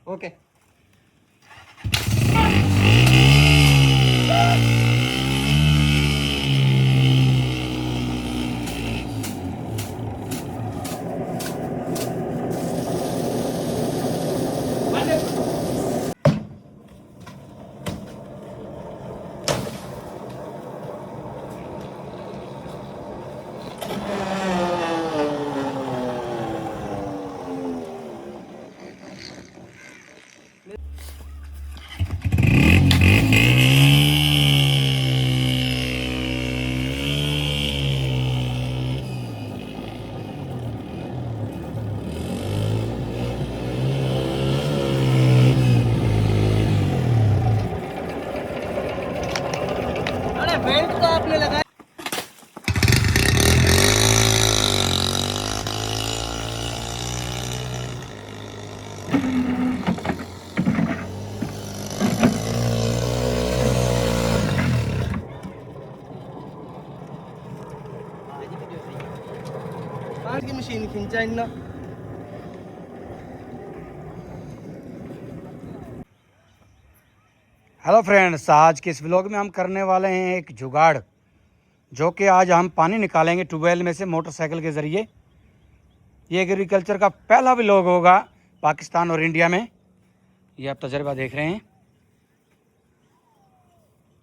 Okay. अरे belt तो आपने लगाया। की मशीन खींचा इन्ना। हेलो फ्रेंड्स, आज के इस व्लॉग में हम करने वाले हैं एक जुगाड़, जो कि आज हम पानी निकालेंगे ट्यूबवेल में से मोटरसाइकिल के ज़रिए। ये एग्रीकल्चर का पहला व्लॉग होगा पाकिस्तान और इंडिया में। ये आप तजर्बा देख रहे हैं।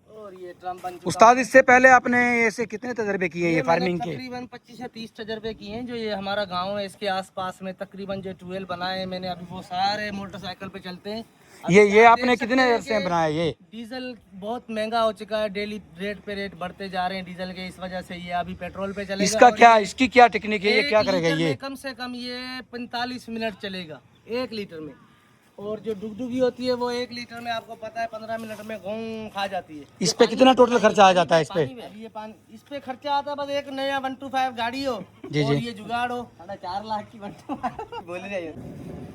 और ये ड्रम बन चुका उस्ताद, इससे पहले आपने ऐसे कितने तजर्बे किए ये फार्मिंग के? तकरीबन 25 से 30 तजर्बे किए हैं। जो ये हमारा गांव है, इसके आसपास में तकरीबन जो ट्यूबवेल बनाए हैं मैंने, अभी वो सारे मोटरसाइकिल पे चलते हैं। ये आपने कितने अर्से में बनाया ये? डीजल बहुत महंगा हो चुका है, डेली रेट पे रेट बढ़ते जा रहे हैं डीजल के, इस वजह से ये अभी पेट्रोल पे चलेगा। इसका और क्या, ये इसकी क्या टेक्निक है? ये क्या 1 करेगा लीटर ये? में कम से कम ये 45 मिनट चलेगा 1 लीटर में। और जो डुगडुगी होती है वो 1 लीटर में आपको पता है 15 मिनट में घूम खा जाती है। इस पे कितना टोटल खर्चा आ जाता है इस पे? ये पानी इस पे खर्चा आता है बस एक नया 125 गाड़ी हो जी और जी। ये जुगाड़ हो 4.5 लाख की 125 बोल रहे हैं।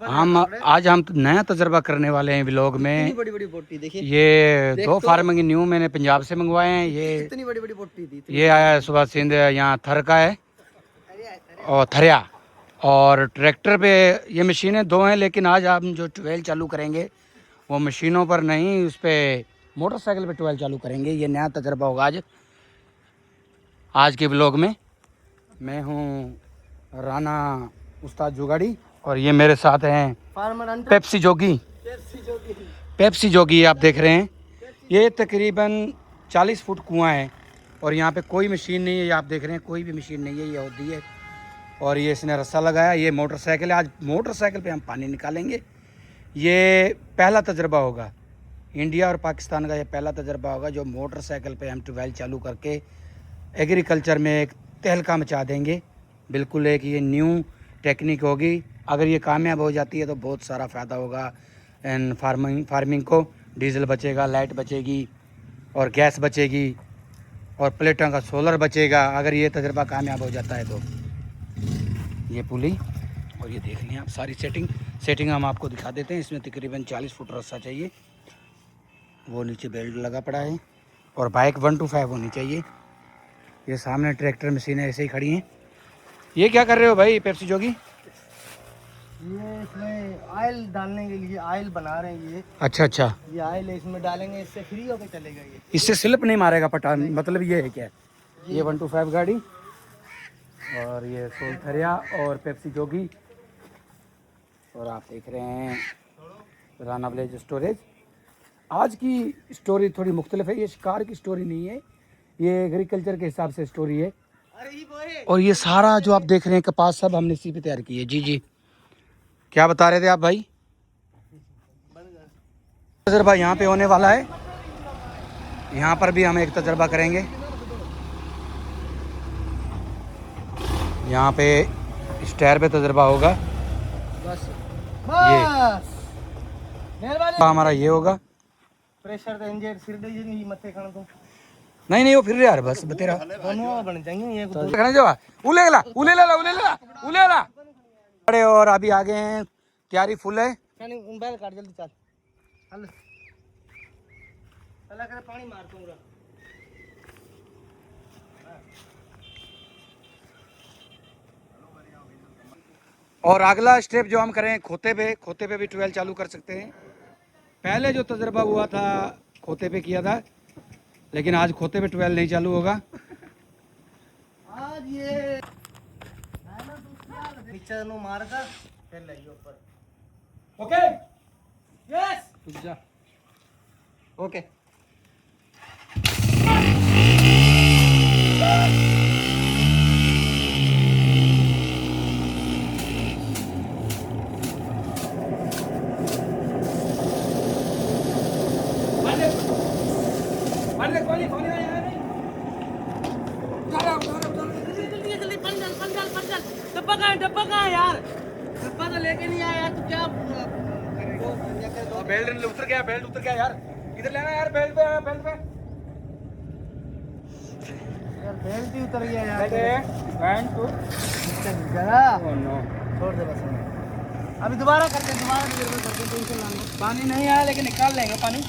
हम नया तजर्बा करने वाले हैं व्लॉग में। बड़ी बड़ी बोटी देखिए, ये 2 फार्मिंग न्यू मैंने पंजाब से मंगवाए हैं। ये इतनी बड़ी बड़ी बोटी थी। ये आया है सुबह सिंध, यहाँ थर का है और थरिया। और ट्रैक्टर पे ये मशीनें 2 हैं, लेकिन आज हम जो ट्यूबवेल चालू करेंगे वो मशीनों पर नहीं, उस पर मोटरसाइकिल पे ट्यूबवेल चालू करेंगे। ये नया तजर्बा होगा आज के व्लॉग में। मैं हूँ राना उस्ताद जुगाड़ी और ये मेरे साथ हैं फार्मर पेप्सी जोगी। पेप्सी जोगी आप देख रहे हैं। ये तकरीबन 40 फुट कुआं है और यहाँ पे कोई मशीन नहीं है। ये आप देख रहे हैं, कोई भी मशीन नहीं है, ये होती है। और ये इसने रस्सा लगाया। ये मोटरसाइकिल है। आज मोटरसाइकिल पे हम पानी निकालेंगे। ये पहला तजर्बा होगा, इंडिया और पाकिस्तान का ये पहला तजर्बा होगा जो मोटरसाइकिल पे हम ट्यूबवेल चालू करके एग्रीकल्चर में एक तहलका मचा देंगे। बिल्कुल एक ये न्यू टेक्निक होगी। अगर ये कामयाब हो जाती है तो बहुत सारा फ़ायदा होगा इन फार्मिंग को। डीजल बचेगा, लाइट बचेगी और गैस बचेगी और प्लेटों का सोलर बचेगा, अगर ये तजर्बा कामयाब हो जाता है तो। ये पुली और ये देख लें आप सारी सेटिंग हम आपको दिखा देते हैं। इसमें तकरीबन 40 फुट रस्सा चाहिए। वो नीचे बेल्ट लगा पड़ा है और बाइक 125 होनी चाहिए। ये सामने ट्रैक्टर मशीनें ऐसे ही खड़ी हैं। ये क्या कर रहे हो भाई पेप्सी जोगी? ये इसमें ऑयल डालने के लिए ऑयल बना रहे हैं। ये अच्छा, ये ऑयल इसमें डालेंगे, इससे फ्री होकर चलेगा ये। इससे स्लिप नहीं मारेगा पटान, मतलब ये है क्या? ये 125 गाड़ी और ये सोलथरिया और पेप्सी जोगी। और आप देख रहे हैं राना विलेज स्टोरेज। आज की स्टोरी थोड़ी मुख्तलिफ है। ये शिकार की स्टोरी नहीं है, ये एग्रीकल्चर के हिसाब से स्टोरी है। और ये सारा जो आप देख रहे हैं कपास सब हमने इसी पे तैयार की है। जी जी, क्या बता रहे थे आप भाई? तजर्बा यहाँ पे होने वाला है। यहाँ पर भी हम एक तजर्बा करेंगे। यहाँ पे स्टायर पे तजर्बा होगा। ये हमारा ये होगा। प्रेशर तो इंजेक्ट सिर दे नहीं मथे खाने को। नहीं नहीं वो फिर रहा है बस तेरा दोनों बन जाएंगे एक दो। देखना जो उले ला अरे और अभी आगे हैं तैयारी फुल है बैल काट जल्दी चल चल चला कर पानी मार दूंगा। और अगला स्टेप जो हम करें खोते पे भी 12 चालू कर सकते हैं। पहले जो तजर्बा हुआ था खोते पे किया था, लेकिन आज खोते पे 12 नहीं चालू होगा। आज ये नीचे नु मार कर फिर ले ऊपर। ओके यस ओके डब्बा कहाँ है यार? डब्बा तो लेके नहीं आया यार, तू क्या बेल्ट उतर गया यार, इधर लेना यार बेल्ट पे यार बेल्ट ही उतर गया यार। जरा नो छोड़ दे बस। अभी दोबारा करते हैं, दोबारा डिलीवर करते हैं, टेंशन ना लो। पानी नहीं आया लेकिन निकाल लेंगे पानी।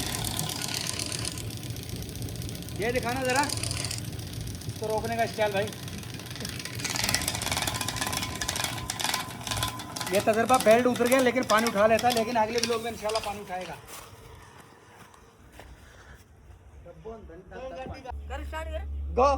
ये दिखाना जरा तो रोकने का स्टाइल भाई। ये तजर्बा बेल्ट उतर गया लेकिन पानी उठा लेता, लेकिन अगले लोग में इंशाल्लाह पानी उठाएगा। गो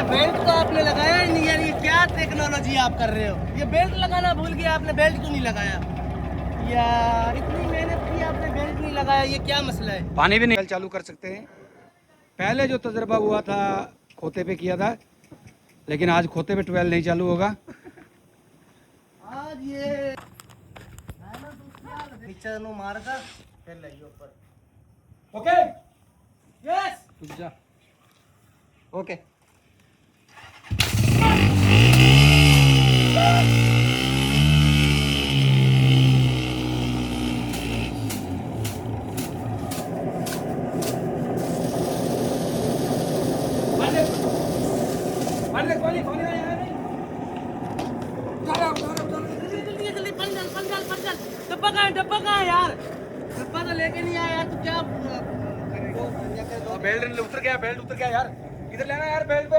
बेल्ट तो आपने लगाया ही नहीं यार, ये क्या टेक्नोलॉजी आप कर रहे हो? ये बेल्ट लगाना भूल गया आपने, बेल्ट क्यों नहीं लगाया यार? इतनी मेहनत की आपने, बेल्ट नहीं लगाया, ये क्या मसला है? पानी भी नहीं चालू कर सकते हैं। पहले जो तजर्बा हुआ था खोते पे किया था, लेकिन आज खोते पे 12 नहीं चालू होगा। आज ये नीचे नु मार कर फिर ले ऊपर। ओके यस ओके डब्बा कहाँ है यार? डब्बा तो लेके नहीं आया यार, तू क्या बेल्ट उतर गया यार, इधर लेना यार बेल्ट पे